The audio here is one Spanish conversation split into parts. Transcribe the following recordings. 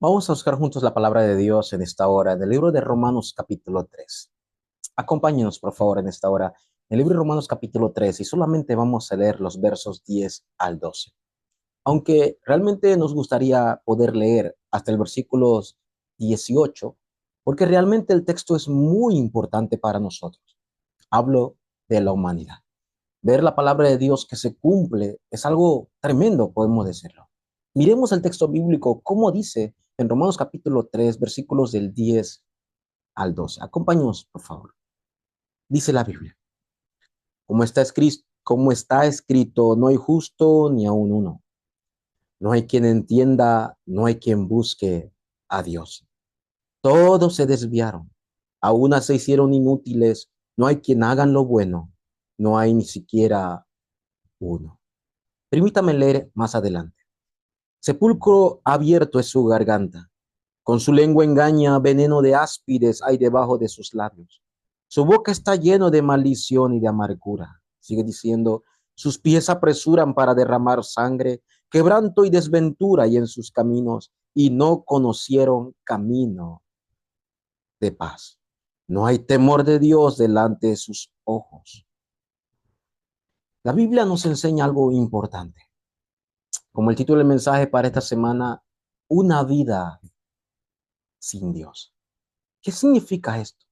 Vamos a buscar juntos la palabra de Dios en esta hora, del libro de Romanos capítulo 3. Acompáñenos, por favor, en esta hora, en el libro de Romanos capítulo 3, y solamente vamos a leer los versos 10 al 12. Aunque realmente nos gustaría poder leer hasta el versículo 18, porque realmente el texto es muy importante para nosotros. Hablo de la humanidad. Ver la palabra de Dios que se cumple es algo tremendo, podemos decirlo. Miremos el texto bíblico, como dice en Romanos capítulo 3, versículos del 10 al 12. Acompáñenos, por favor. Dice la Biblia, como está escrito, no hay justo ni aun uno. No hay quien entienda, no hay quien busque a Dios. Todos se desviaron, a unas se hicieron inútiles, no hay quien hagan lo bueno, no hay ni siquiera uno. Permítame leer más adelante. Sepulcro abierto es su garganta. Con su lengua engaña, veneno de áspides hay debajo de sus labios. Su boca está lleno de maldición y de amargura. Sigue diciendo, sus pies apresuran para derramar sangre, quebranto y desventura hay en sus caminos, y no conocieron camino de paz. No hay temor de Dios delante de sus ojos. La Biblia nos enseña algo importante. Como el título del mensaje para esta semana, una vida sin Dios. ¿Qué significa esto?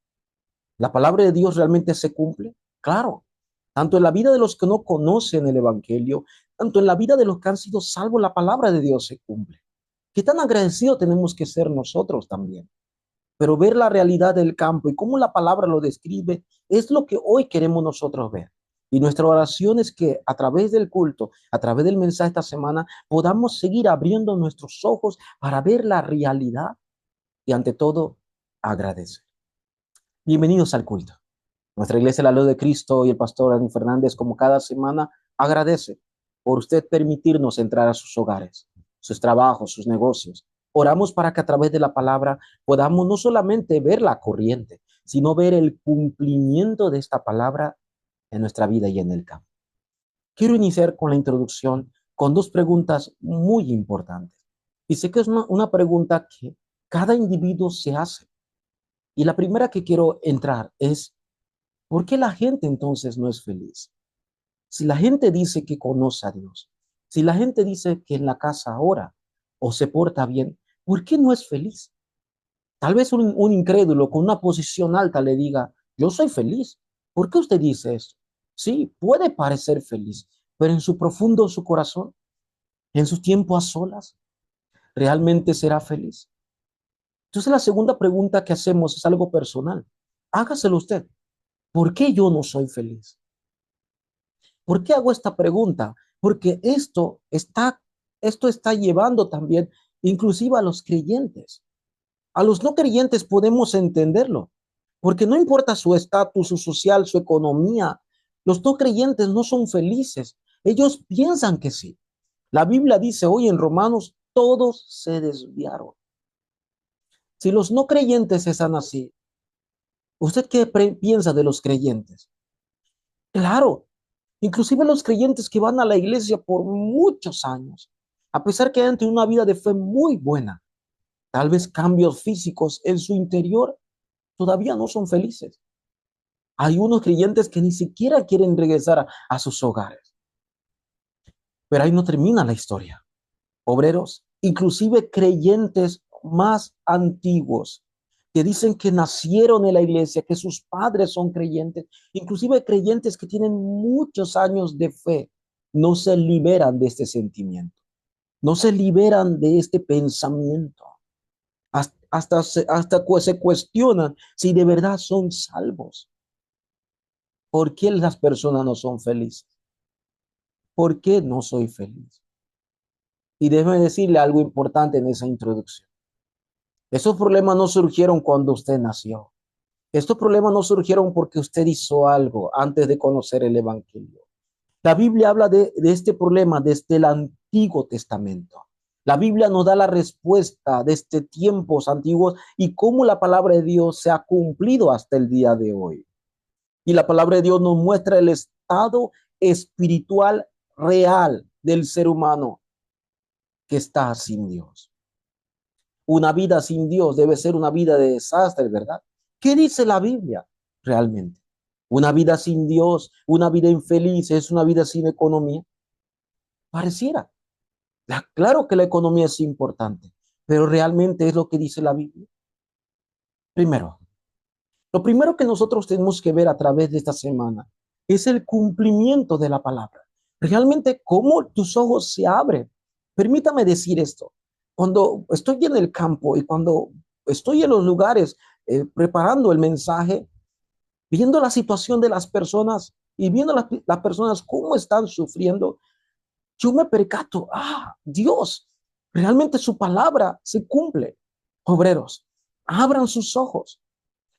¿La palabra de Dios realmente se cumple? Claro, tanto en la vida de los que no conocen el Evangelio, tanto en la vida de los que han sido salvos, la palabra de Dios se cumple. ¿Qué tan agradecidos tenemos que ser nosotros también? Pero ver la realidad del campo y cómo la palabra lo describe es lo que hoy queremos nosotros ver. Y nuestra oración es que a través del culto, a través del mensaje esta semana, podamos seguir abriendo nuestros ojos para ver la realidad y ante todo agradecer. Bienvenidos al culto. Nuestra iglesia La Luz de Cristo y el pastor Dani Fernández, como cada semana, agradece por usted permitirnos entrar a sus hogares, sus trabajos, sus negocios. Oramos para que a través de la palabra podamos no solamente ver la corriente, sino ver el cumplimiento de esta palabra en nuestra vida y en el campo. Quiero iniciar con la introducción con dos preguntas muy importantes. Y sé que es una pregunta que cada individuo se hace. Y la primera que quiero entrar es, ¿por qué la gente entonces no es feliz? Si la gente dice que conoce a Dios, si la gente dice que en la casa ora o se porta bien, ¿por qué no es feliz? Tal vez un incrédulo con una posición alta le diga, yo soy feliz. ¿Por qué usted dice eso? Sí, puede parecer feliz, pero en su profundo su corazón, en su tiempo a solas, ¿realmente será feliz? Entonces la segunda pregunta que hacemos es algo personal. Hágaselo usted. ¿Por qué yo no soy feliz? ¿Por qué hago esta pregunta? Porque esto está llevando también inclusive a los creyentes. A los no creyentes podemos entenderlo, porque no importa su estatus, su social, su economía, los no creyentes no son felices. Ellos piensan que sí. La Biblia dice hoy en Romanos, todos se desviaron. Si los no creyentes están así, ¿usted qué piensa de los creyentes? Claro, inclusive los creyentes que van a la iglesia por muchos años, a pesar que hayan tenido una vida de fe muy buena, tal vez cambios físicos en su interior, todavía no son felices. Hay unos creyentes que ni siquiera quieren regresar a sus hogares. Pero ahí no termina la historia. Obreros, inclusive creyentes más antiguos, que dicen que nacieron en la iglesia, que sus padres son creyentes, inclusive creyentes que tienen muchos años de fe, no se liberan de este sentimiento, no se liberan de este pensamiento. Se cuestionan si de verdad son salvos. ¿Por qué las personas no son felices? ¿Por qué no soy feliz? Y déjeme decirle algo importante en esa introducción. Esos problemas no surgieron cuando usted nació. Estos problemas no surgieron porque usted hizo algo antes de conocer el Evangelio. La Biblia habla de este problema desde el Antiguo Testamento. La Biblia nos da la respuesta desde tiempos antiguos y cómo la palabra de Dios se ha cumplido hasta el día de hoy. Y la palabra de Dios nos muestra el estado espiritual real del ser humano que está sin Dios. Una vida sin Dios debe ser una vida de desastre, ¿verdad? ¿Qué dice la Biblia realmente? Una vida sin Dios, una vida infeliz, es una vida sin economía. Pareciera. Claro que la economía es importante, pero realmente es lo que dice la Biblia. Primero, lo primero que nosotros tenemos que ver a través de esta semana es el cumplimiento de la palabra. Realmente, cómo tus ojos se abren. Permítame decir esto. Cuando estoy en el campo y cuando estoy en los lugares preparando el mensaje, viendo la situación de las personas y viendo las personas cómo están sufriendo, yo me percato, Dios, realmente su palabra se cumple. Obreros, abran sus ojos.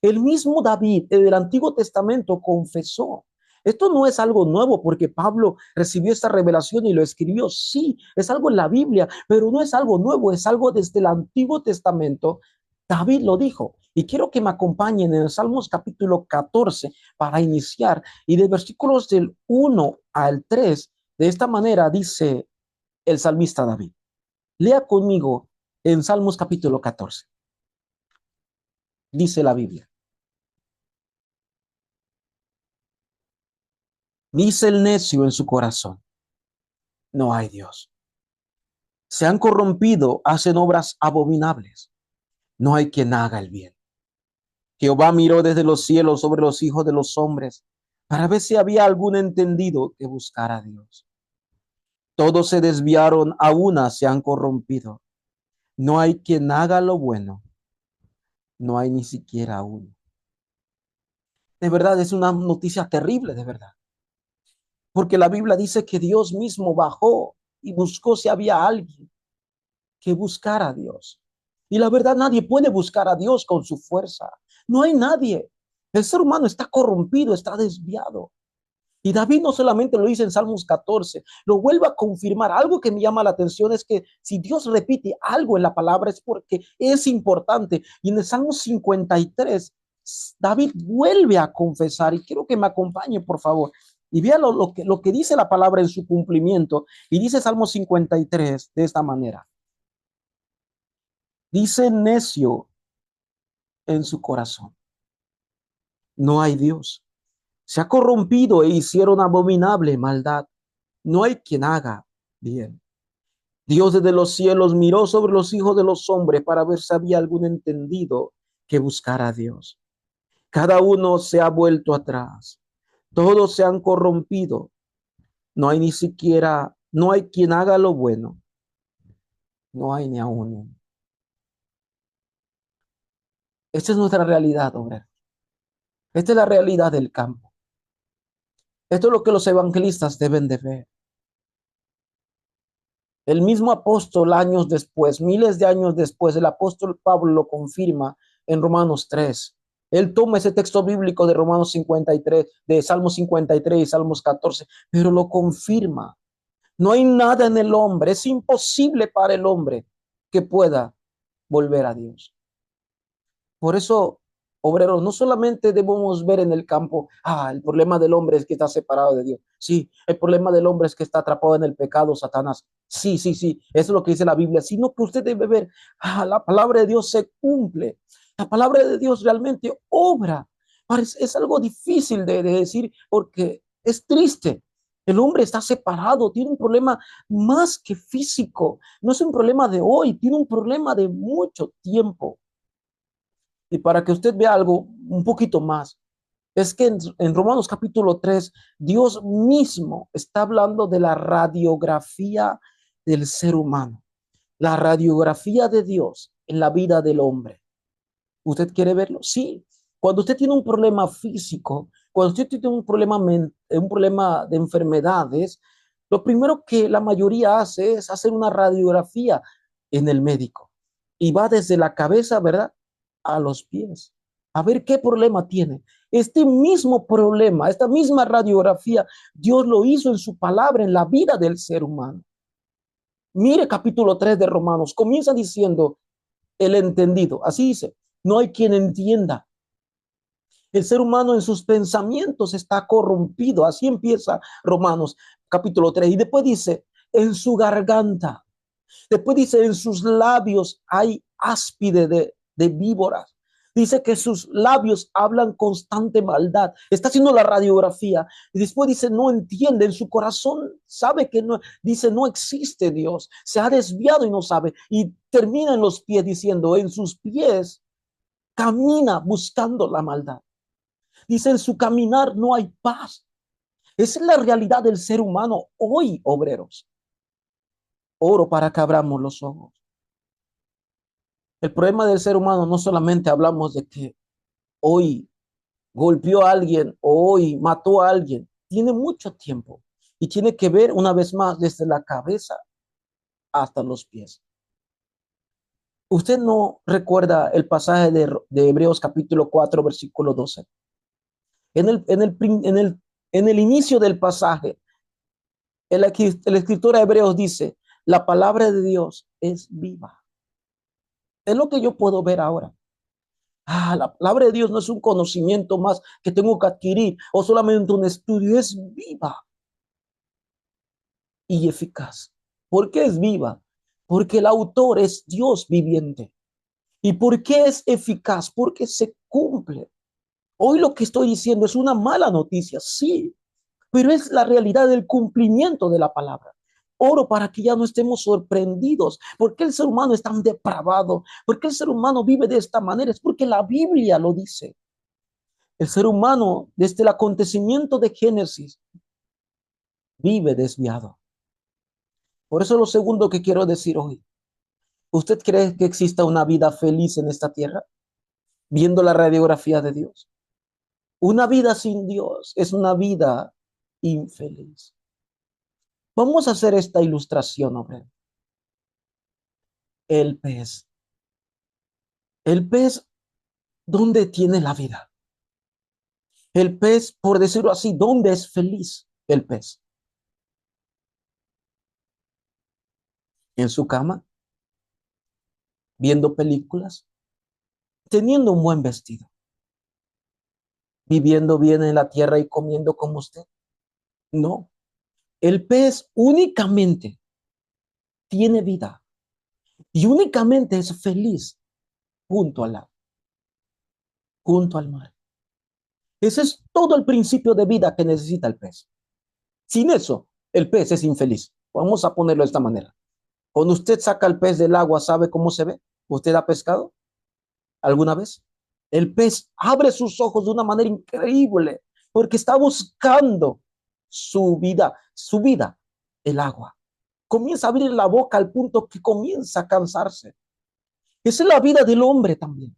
El mismo David en el Antiguo Testamento confesó. Esto no es algo nuevo porque Pablo recibió esta revelación y lo escribió. Sí, es algo en la Biblia, pero no es algo nuevo, es algo desde el Antiguo Testamento. David lo dijo. Y quiero que me acompañen en el Salmos capítulo 14 para iniciar. Y de versículos del 1 al 3, de esta manera dice el salmista David. Lea conmigo en Salmos capítulo 14. Dice la Biblia. Dice el necio en su corazón, no hay Dios. Se han corrompido, hacen obras abominables. No hay quien haga el bien. Jehová miró desde los cielos sobre los hijos de los hombres para ver si había algún entendido que buscara a Dios. Todos se desviaron, a una se han corrompido. No hay quien haga lo bueno. No hay ni siquiera uno. De verdad, es una noticia terrible, de verdad. Porque la Biblia dice que Dios mismo bajó y buscó si había alguien que buscar a Dios. Y la verdad, nadie puede buscar a Dios con su fuerza. No hay nadie. El ser humano está corrompido, está desviado. Y David no solamente lo dice en Salmos 14, lo vuelve a confirmar. Algo que me llama la atención es que si Dios repite algo en la palabra es porque es importante. Y en el Salmo 53, David vuelve a confesar. Y quiero que me acompañe, por favor. Y vea lo que dice la palabra en su cumplimiento. Y dice Salmo 53 de esta manera. Dice necio en su corazón, no hay Dios. Se ha corrompido e hicieron abominable maldad. No hay quien haga bien. Dios desde los cielos miró sobre los hijos de los hombres para ver si había algún entendido que buscara a Dios. Cada uno se ha vuelto atrás. Todos se han corrompido. No hay ni siquiera, no hay quien haga lo bueno. No hay ni a uno. Esta es nuestra realidad, obrero. Esta es la realidad del campo. Esto es lo que los evangelistas deben de ver. El mismo apóstol años después, miles de años después, el apóstol Pablo lo confirma en Romanos 3. Él toma ese texto bíblico de Romanos 53, de Salmos 53 y Salmos 14, pero lo confirma. No hay nada en el hombre, es imposible para el hombre que pueda volver a Dios. Por eso, obreros, no solamente debemos ver en el campo, el problema del hombre es que está separado de Dios. Sí, el problema del hombre es que está atrapado en el pecado, Satanás. Sí, sí, sí, eso es lo que dice la Biblia, sino que usted debe ver, la palabra de Dios se cumple. La palabra de Dios realmente obra. Es algo difícil de decir porque es triste. El hombre está separado, tiene un problema más que físico. No es un problema de hoy, tiene un problema de mucho tiempo. Y para que usted vea algo un poquito más, es que en Romanos capítulo 3, Dios mismo está hablando de la radiografía del ser humano, la radiografía de Dios en la vida del hombre. ¿Usted quiere verlo? Sí. Cuando usted tiene un problema físico, cuando usted tiene un problema de enfermedades, lo primero que la mayoría hace es hacer una radiografía en el médico. Y va desde la cabeza, ¿verdad?, a los pies. A ver qué problema tiene. Este mismo problema, esta misma radiografía, Dios lo hizo en su palabra, en la vida del ser humano. Mire capítulo 3 de Romanos. Comienza diciendo el entendido. Así dice, no hay quien entienda. El ser humano en sus pensamientos está corrompido. Así empieza Romanos capítulo 3. Y después dice, en su garganta. Después dice, en sus labios hay áspide de víboras. Dice que sus labios hablan constante maldad. Está haciendo la radiografía. Y después dice, no entiende. En su corazón sabe que no, dice, no existe Dios. Se ha desviado y no sabe. Y termina en los pies diciendo, en sus pies camina buscando la maldad. Dice, en su caminar no hay paz. Esa es la realidad del ser humano hoy, obreros. Oro para que abramos los ojos. El problema del ser humano no solamente hablamos de que hoy golpeó a alguien o hoy mató a alguien. Tiene mucho tiempo y tiene que ver una vez más desde la cabeza hasta los pies. ¿Usted no recuerda el pasaje de Hebreos capítulo 4, versículo 12? En el inicio del pasaje, el escritor de Hebreos dice, la palabra de Dios es viva. Es lo que yo puedo ver ahora. La palabra de Dios no es un conocimiento más que tengo que adquirir o solamente un estudio, es viva y eficaz. ¿Por qué es viva? Porque el autor es Dios viviente. ¿Y por qué es eficaz? Porque se cumple. Hoy lo que estoy diciendo es una mala noticia, sí, pero es la realidad del cumplimiento de la palabra. Oro para que ya no estemos sorprendidos. ¿Por qué el ser humano es tan depravado? ¿Por qué el ser humano vive de esta manera? Es porque la Biblia lo dice. El ser humano, desde el acontecimiento de Génesis, vive desviado. Por eso lo segundo que quiero decir hoy. ¿Usted cree que exista una vida feliz en esta tierra? Viendo la radiografía de Dios. Una vida sin Dios es una vida infeliz. Vamos a hacer esta ilustración, hombre. El pez. El pez, ¿dónde tiene la vida? El pez, por decirlo así, ¿dónde es feliz el pez? ¿En su cama? ¿Viendo películas? ¿Teniendo un buen vestido? ¿Viviendo bien en la tierra y comiendo como usted? No. El pez únicamente tiene vida y únicamente es feliz junto junto al mar. Ese es todo el principio de vida que necesita el pez. Sin eso, el pez es infeliz. Vamos a ponerlo de esta manera. Cuando usted saca el pez del agua, ¿sabe cómo se ve? ¿Usted ha pescado alguna vez? El pez abre sus ojos de una manera increíble porque está buscando su vida, el agua. Comienza a abrir la boca al punto que comienza a cansarse. Esa es la vida del hombre también.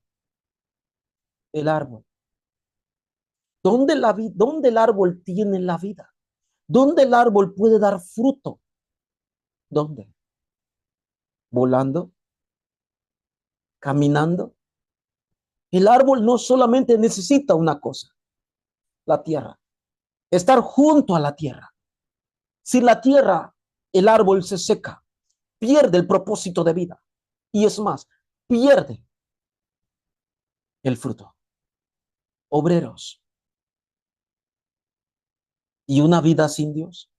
El árbol. ¿Dónde el árbol tiene la vida? ¿Dónde el árbol puede dar fruto? ¿Dónde? Volando, caminando. El árbol no solamente necesita una cosa, la tierra, estar junto a la tierra. Sin la tierra, el árbol se seca, pierde el propósito de vida. Y es más, pierde el fruto. Obreros. ¿Y una vida sin Dios?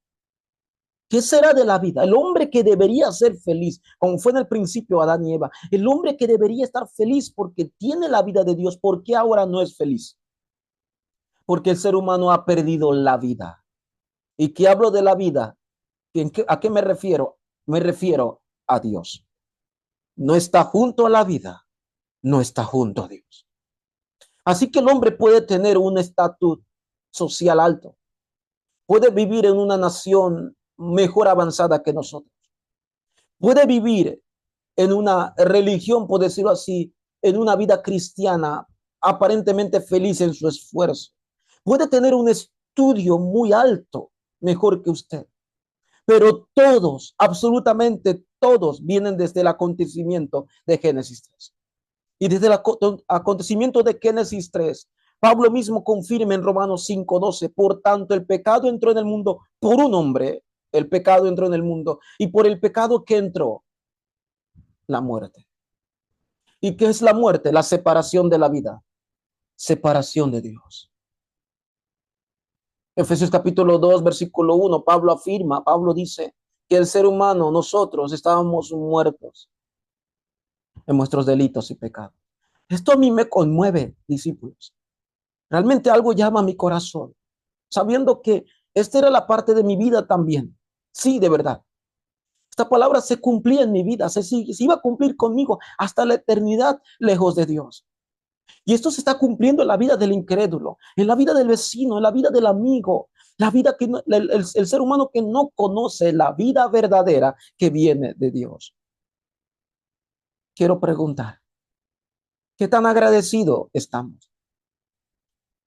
¿Qué será de la vida? El hombre que debería ser feliz, como fue en el principio Adán y Eva, el hombre que debería estar feliz porque tiene la vida de Dios, ¿por qué ahora no es feliz? Porque el ser humano ha perdido la vida. ¿Y qué hablo de la vida? ¿A qué me refiero? Me refiero a Dios. No está junto a la vida, no está junto a Dios. Así que el hombre puede tener un estatus social alto, puede vivir en una nación mejor avanzada que nosotros, puede vivir en una religión, por decirlo así, en una vida cristiana aparentemente feliz en su esfuerzo, puede tener un estudio muy alto, mejor que usted, pero todos, absolutamente todos, vienen desde el acontecimiento de Génesis 3. Y desde el acontecimiento de Génesis 3, Pablo mismo confirma en Romanos 5:12, por tanto el pecado entró en el mundo por un hombre, el pecado entró en el mundo, y por el pecado que entró, la muerte. ¿Y qué es la muerte? La separación de la vida, separación de Dios. Efesios capítulo 2, versículo 1, Pablo dice que el ser humano, nosotros estábamos muertos en nuestros delitos y pecados. Esto a mí me conmueve, discípulos. Realmente algo llama a mi corazón, sabiendo que esta era la parte de mi vida también. Sí, de verdad. Esta palabra se cumplía en mi vida, se iba a cumplir conmigo hasta la eternidad lejos de Dios. Y esto se está cumpliendo en la vida del incrédulo, en la vida del vecino, en la vida del amigo, la vida que el ser humano que no conoce la vida verdadera que viene de Dios. Quiero preguntar, ¿qué tan agradecidos estamos?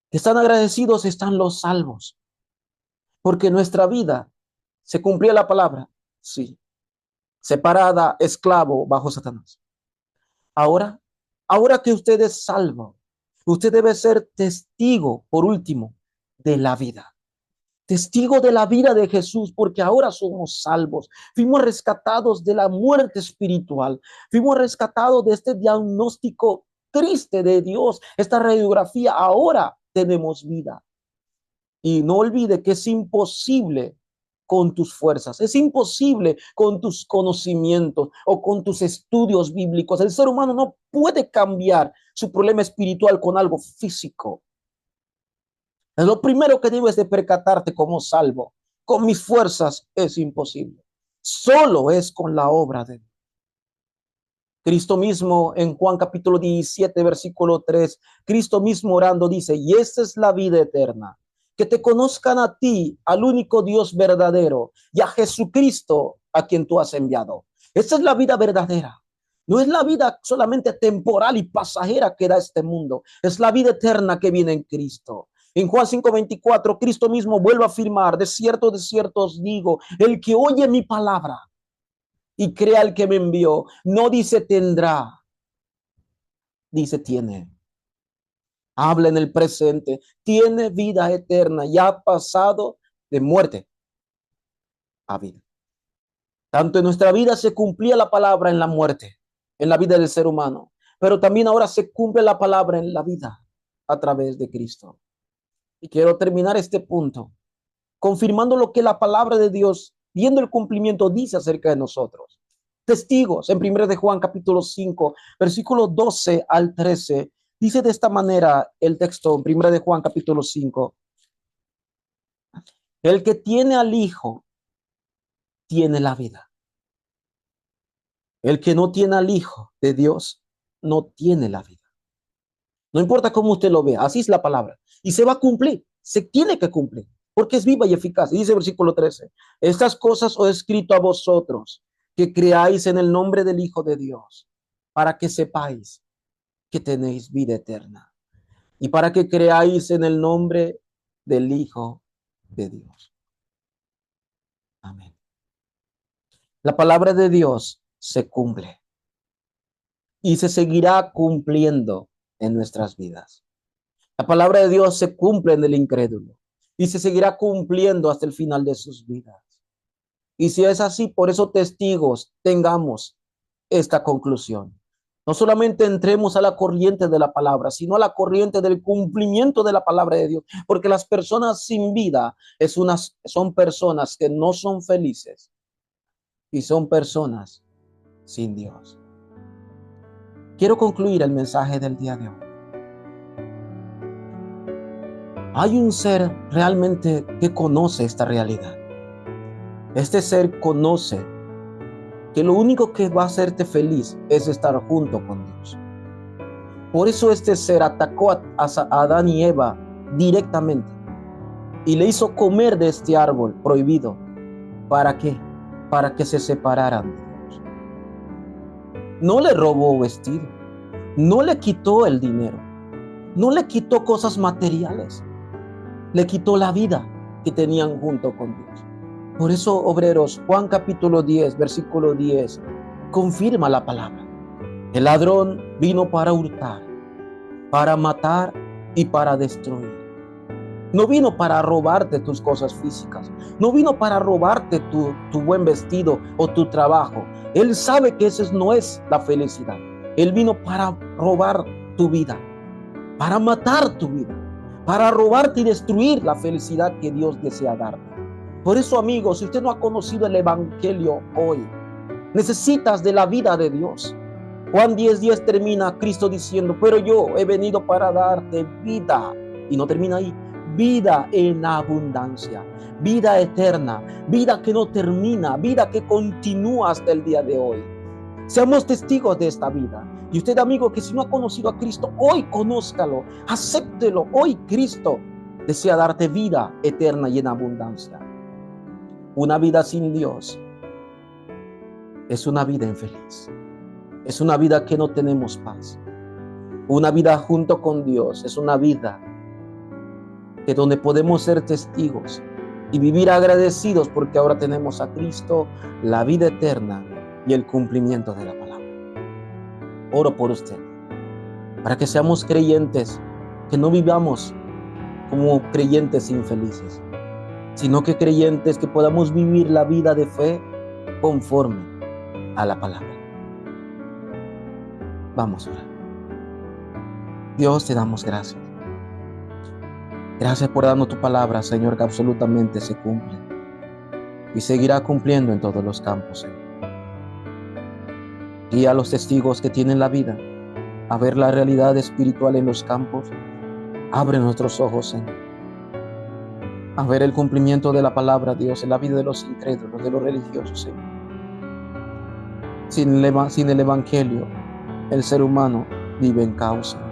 ¿Qué tan agradecidos están los salvos? Porque en nuestra vida se cumplía la palabra, sí, separada, esclavo bajo Satanás. Ahora, ahora que usted es salvo, usted debe ser testigo, por último, de la vida. Testigo de la vida de Jesús, porque ahora somos salvos. Fuimos rescatados de la muerte espiritual. Fuimos rescatados de este diagnóstico triste de Dios, esta radiografía. Ahora tenemos vida. Y no olvide que es imposible con tus fuerzas, es imposible con tus conocimientos o con tus estudios bíblicos. El ser humano no puede cambiar su problema espiritual con algo físico. Es lo primero que debes de percatarte como salvo. Con mis fuerzas es imposible. Solo es con la obra de Dios. Cristo mismo en Juan capítulo 17, versículo 3, Cristo mismo orando dice, y esta es la vida eterna, que te conozcan a ti, al único Dios verdadero, y a Jesucristo a quien tú has enviado. Esta es la vida verdadera. No es la vida solamente temporal y pasajera que da este mundo, es la vida eterna que viene en Cristo. En Juan 5:24, Cristo mismo vuelve a afirmar, de cierto os digo, el que oye mi palabra y crea al que me envió, no dice tendrá, dice tiene. Habla en el presente, tiene vida eterna, ya ha pasado de muerte a vida. Tanto en nuestra vida se cumplía la palabra en la muerte, en la vida del ser humano, pero también ahora se cumple la palabra en la vida a través de Cristo. Y quiero terminar este punto confirmando lo que la palabra de Dios, viendo el cumplimiento, dice acerca de nosotros. Testigos, en 1 de Juan capítulo 5, versículo 12 al 13, dice de esta manera el texto en 1 de Juan capítulo 5, el que tiene al Hijo, tiene la vida. El que no tiene al Hijo de Dios, no tiene la vida. No importa cómo usted lo vea, así es la palabra. Y se va a cumplir, se tiene que cumplir, porque es viva y eficaz. Y dice el versículo 13, estas cosas os he escrito a vosotros, que creáis en el nombre del Hijo de Dios, para que sepáis que tenéis vida eterna. Y para que creáis en el nombre del Hijo de Dios. Amén. La palabra de Dios se cumple y se seguirá cumpliendo en nuestras vidas. La palabra de Dios se cumple en el incrédulo y se seguirá cumpliendo hasta el final de sus vidas. Y si es así, por eso testigos tengamos esta conclusión. No solamente entremos a la corriente de la palabra, sino a la corriente del cumplimiento de la palabra de Dios, porque las personas sin vida son personas que no son felices y son personas sin Dios. Quiero concluir el mensaje del día de hoy. Hay un ser realmente que conoce esta realidad. Este ser conoce que lo único que va a hacerte feliz es estar junto con Dios. Por eso este ser atacó a Adán y Eva directamente y le hizo comer de este árbol prohibido. ¿Para qué? Para que se separaran de Dios. No le robó vestido, no le quitó el dinero, no le quitó cosas materiales, le quitó la vida que tenían junto con Dios. Por eso, obreros, Juan capítulo 10, versículo 10, confirma la palabra. El ladrón vino para hurtar, para matar y para destruir. No vino para robarte tus cosas físicas. No vino para robarte tu buen vestido o tu trabajo. Él sabe que esa no es la felicidad. Él vino para robar tu vida, para matar tu vida, para robarte y destruir la felicidad que Dios desea darte. Por eso, amigos, si usted no ha conocido el evangelio hoy, necesitas de la vida de Dios. Juan 10:10 termina Cristo diciendo, pero yo he venido para darte vida. Y no termina ahí. Vida en abundancia, vida eterna, vida que no termina, vida que continúa hasta el día de hoy. Seamos testigos de esta vida. Y usted, amigo, que si no ha conocido a Cristo, hoy conózcalo, acéptelo. Hoy Cristo desea darte vida eterna y en abundancia. Una vida sin Dios es una vida infeliz. Es una vida que no tenemos paz. Una vida junto con Dios es una vida que donde podemos ser testigos y vivir agradecidos porque ahora tenemos a Cristo, la vida eterna y el cumplimiento de la palabra. Oro por usted, para que seamos creyentes, que no vivamos como creyentes infelices, sino que creyentes que podamos vivir la vida de fe conforme a la palabra. Vamos a orar. Dios, te damos gracias. Gracias por darnos tu palabra, Señor, que absolutamente se cumple y seguirá cumpliendo en todos los campos, Señor. Guía a los testigos que tienen la vida a ver la realidad espiritual en los campos. Abre nuestros ojos, Señor, a ver el cumplimiento de la palabra, Dios, en la vida de los incrédulos, de los religiosos, Señor. Sin el Evangelio, el ser humano vive en caos, Señor.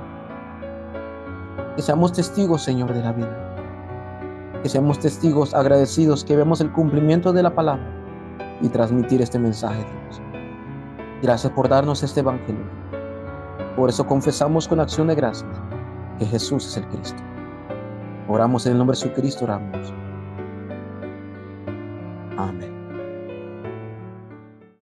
Que seamos testigos, Señor, de la vida. Que seamos testigos agradecidos, que vemos el cumplimiento de la palabra y transmitir este mensaje, Dios. Gracias por darnos este evangelio. Por eso confesamos con acción de gracias que Jesús es el Cristo. Oramos en el nombre de Jesucristo, oramos. Amén.